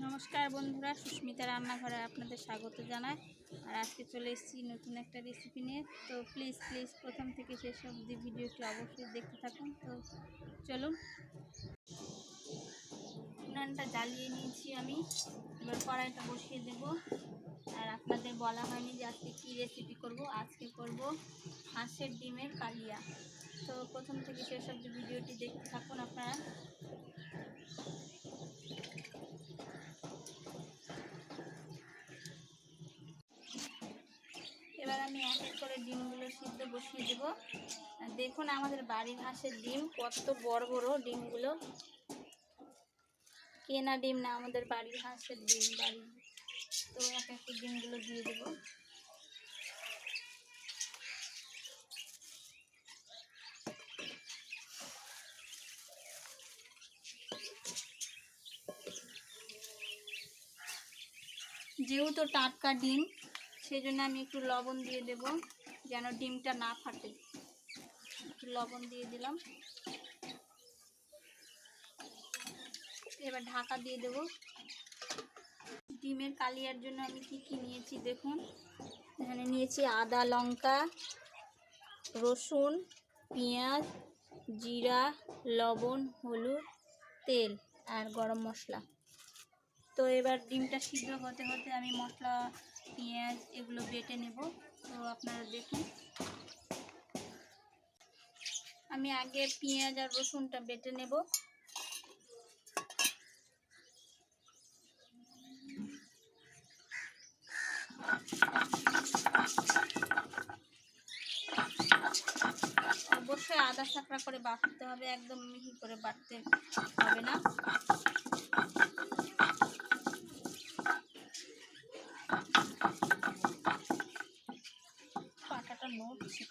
নমস্কার বন্ধুরা, সুস্মিতা রান্নাঘরে আপনাদের স্বাগত জানাই। আর আজকে চলে এসেছি নতুন একটা রেসিপি নিয়ে। তো প্লিজ প্রথম থেকে শেষ অবধি ভিডিওটি অবশ্যই দেখতে থাকুন। তো চলুন, উনানটা জ্বালিয়ে নিয়েছি আমি। এবার কড়াইটা বসিয়ে দেব। আর আপনাদের বলা হয়নি যে আজকে কী রেসিপি করব। আজকে করব হাঁসের ডিমের কালিয়া। তো প্রথম থেকে শেষ অবধি ভিডিওটি দেখতে থাকুন আপনারা। এবার আমি এক এক করে ডিমগুলো সিদ্ধ বসিয়ে দেবো। দেখুন আমাদের বাড়ির হাঁসের ডিম কত বড় বড় ডিমগুলো, কেনা ডিম না, আমাদের বাড়ির হাঁসের ডিম বাড়ির। তো এক এক ডিমগুলো দিয়ে দেবো। যেহেতু টাটকা ডিম, সেই জন্য আমি একটু লবণ দিয়ে দেব যেন ডিমটা না ফাটে। একটু লবণ দিয়ে দিলাম। এবার ঢাকা দিয়ে দেব। ডিমের কালিয়ার জন্য আমি কি নিয়েছি দেখুন। এখানে নিয়েছি আদা, লঙ্কা, রসুন, পেঁয়াজ, জিরা, লবণ, হলুদ, তেল আর গরম মশলা। তো এবার ডিমটা সিদ্ধ হতে হতে আমি মশলা, পেঁয়াজ এগুলো বেটে নেব। তো আপনারা দেখুন, আমি আগে পেঁয়াজ আর রসুনটা বেটে নেব। অবশ্যই আদা ছাকড়া করে বাটতে হবে, একদম মিহি করে বাটতে হবে না। পাটাটা নড়ছে।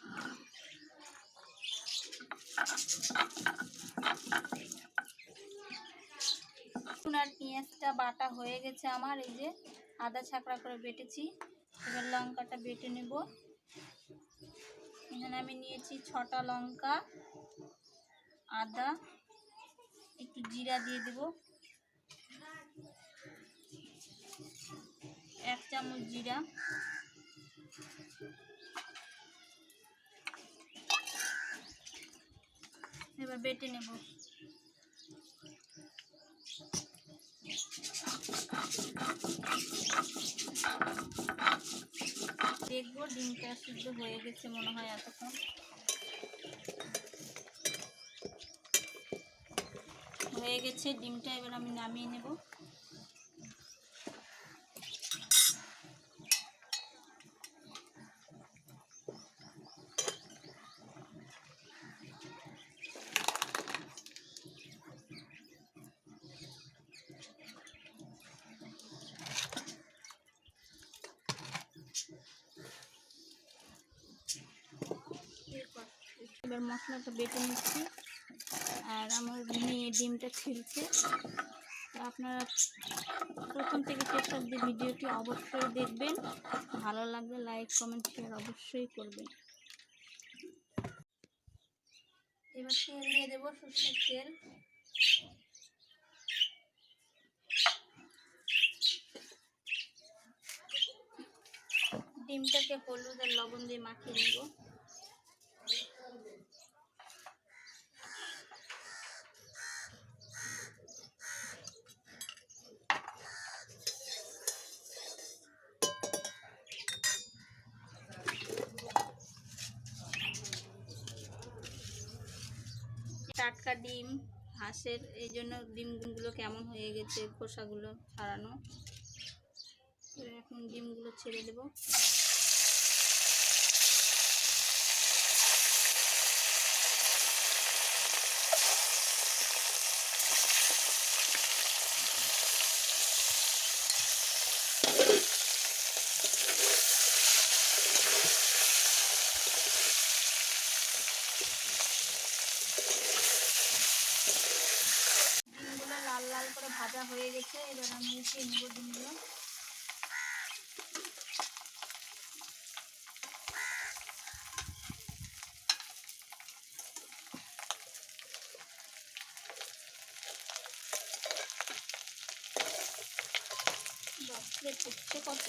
আর পেঁয়াজটা বাটা হয়ে গেছে আমার, এই যে আদা ছাকড়া করে বেটেছি। এবার লঙ্কাটা বেটে নেব। এখানে আমি নিয়েছি 6টা লঙ্কা, আদা, একটু জিরা দিয়ে দেব, 1 চামচ জিরা, এবার বেটে নেব। দেখবো ডিমটা সিদ্ধ হয়ে গেছে মনে হয় এতক্ষণ। হয়ে গেছে ডিমটা, এবার আমি নামিয়ে নেব। এবার মশলাটা বেটে নিচ্ছি আর আমার মেয়ে ডিমটা ছিলছে। আপনারা প্রথম থেকে শেষ অবধি ভিডিওটি অবশ্যই দেখবেন। ভালো লাগলে লাইক, কমেন্ট, শেয়ার অবশ্যই করবেন। এবার তেল দিয়ে দেবো, সরষের তেল। ডিমটাকে হলুদ আর লবণ দিয়ে মাখিয়ে নেব। টাটকা ডিম হাঁসের, এই জন্য ডিমগুলো কেমন হয়ে গেছে, খোসাগুলো ছাড়ানো। এখন ডিমগুলো ছেড়ে দেব। ডিমগুলো লাল লাল করে ভাজা হয়ে গেছে। এবার আমি উঠিয়ে নেব ডিমগুলো। বাপরে ফুটছে কত।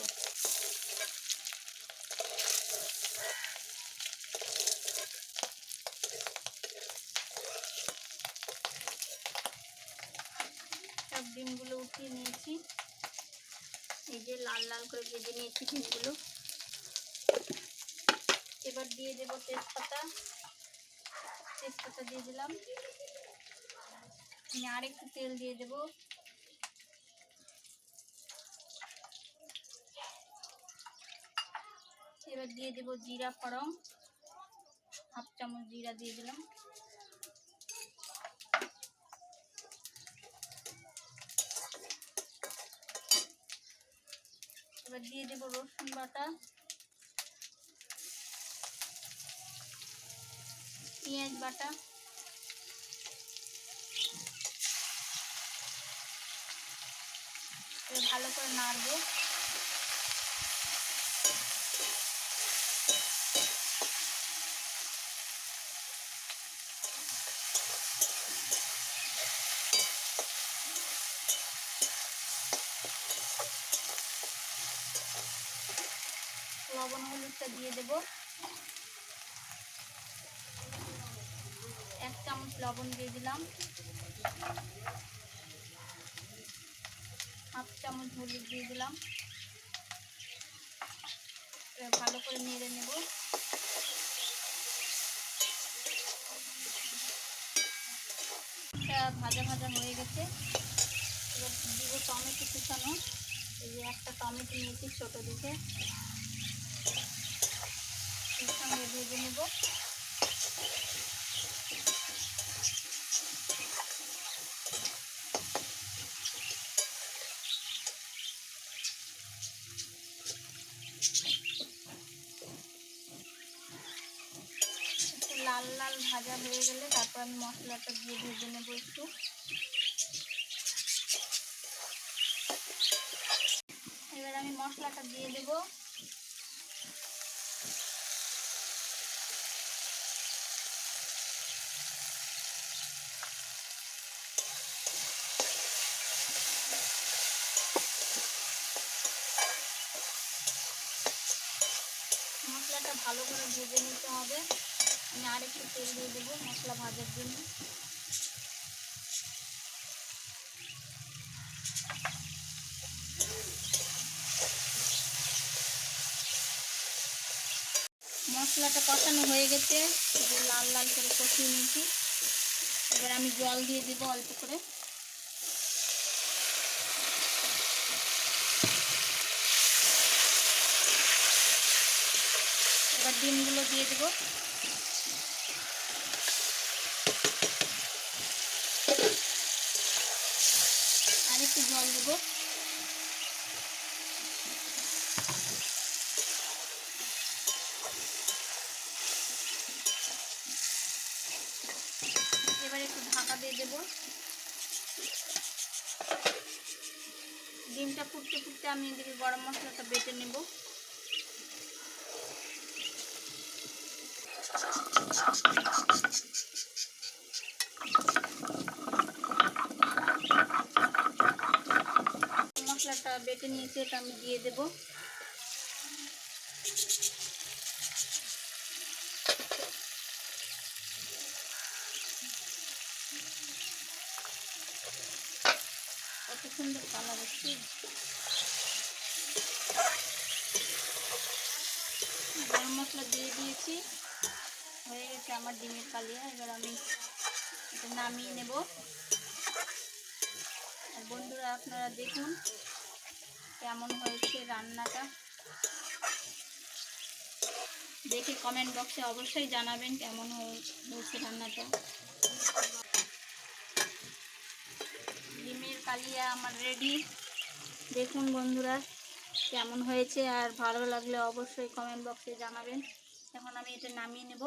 সব ডিমগুলো উঠিয়ে নিয়েছি, এই যে লাল লাল করে ভেজে নিয়েছি ডিমগুলো। এবার দিয়ে দেব তেজপাতা, তেজপাতা দিয়ে দিলাম। আমি আরেকটু তেল দিয়ে দেব। এবার দিয়ে দেব জিরা ফোড়ন, হাফ চামচ জিরা দিয়ে দিলাম। এবার দিয়ে দেব রসুন বাটা, পেঁয়াজ বাটা, এবার ভালো করে নাড়বো। লবণ হলুদটা দিয়ে দেব, 1 চামচ লবণ দিয়ে দিলাম, হাফ চামচ হলুদ দিয়ে দিলাম। ভালো করে নেড়ে নেব। ভাজা ভাজা হয়ে গেছে। এবার দিব টমেটো কুচানো, এই যে একটা টমেটো নিয়েছি ছোটো দিকে, এর সঙ্গে ভেজে নেব। লাল লাল ভাজা হয়ে গেলে তারপর আমি মশলাটা দিয়ে ভেজে নেব একটু। এবার আমি মশলাটা দিয়ে দেব। মশলাটা ভালো করে ভেজে নিতে হবে। আমি আরেকটু তেল দিয়ে দেবো মশলা ভাজার জন্য। মশলাটা কষানো হয়ে গেছে, লাল লাল করে কষিয়ে নিয়েছি। এবার আমি জল দিয়ে দেব অল্প করে। এবার ডিমগুলো দিয়ে দেব। আর একটু জল দেব। এবার একটু ঢাকা দিয়ে দেব। ডিমটা ফুটতে ফুটতে আমি এদিকে গরম মশলাটা বেটে নেব। মশলাটা বেটে নিয়েছি, এটা আমি দিয়ে দেব। কত সুন্দর কালার হচ্ছে। গরম মশলা দিয়ে দিয়েছি, হয়ে গেছে আমার ডিমের কালিয়া। এবার আমি এটা নামিয়ে নেব। আর বন্ধুরা আপনারা দেখুন কেমন হয়েছে রান্নাটা, দেখে কমেন্ট বক্সে অবশ্যই জানাবেন কেমন হয়েছে রান্নাটা। ডিমের কালিয়া আমার রেডি। দেখুন বন্ধুরা কেমন হয়েছে, আর ভালো লাগলে অবশ্যই কমেন্ট বক্সে জানাবেন। এখন আমি এটা নামিয়ে নেব।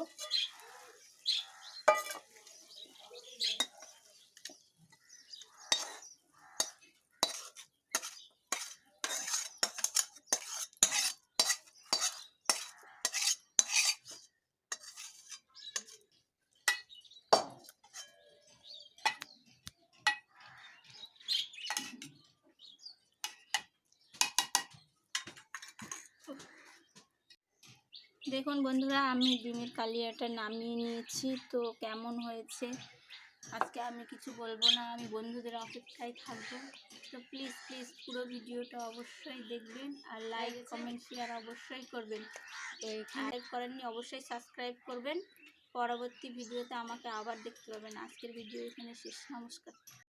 দেখুন বন্ধুরা, আমি ডিমের কালিয়াটা নামিয়ে নিয়েছি। তো কেমন হয়েছে আজকে আমি কিছু বলবো না, আমি বন্ধুদের অপেক্ষায় থাকবো। তো প্লিজ প্লিজ পুরো ভিডিওটা অবশ্যই দেখবেন, আর লাইক কমেন্ট শেয়ার অবশ্যই করবেন। তো এখানে করেননি অবশ্যই সাবস্ক্রাইব করবেন। পরবর্তী ভিডিওতে আমাকে আবার দেখতে পাবেন। আজকের ভিডিও এখানে শেষ। নমস্কার।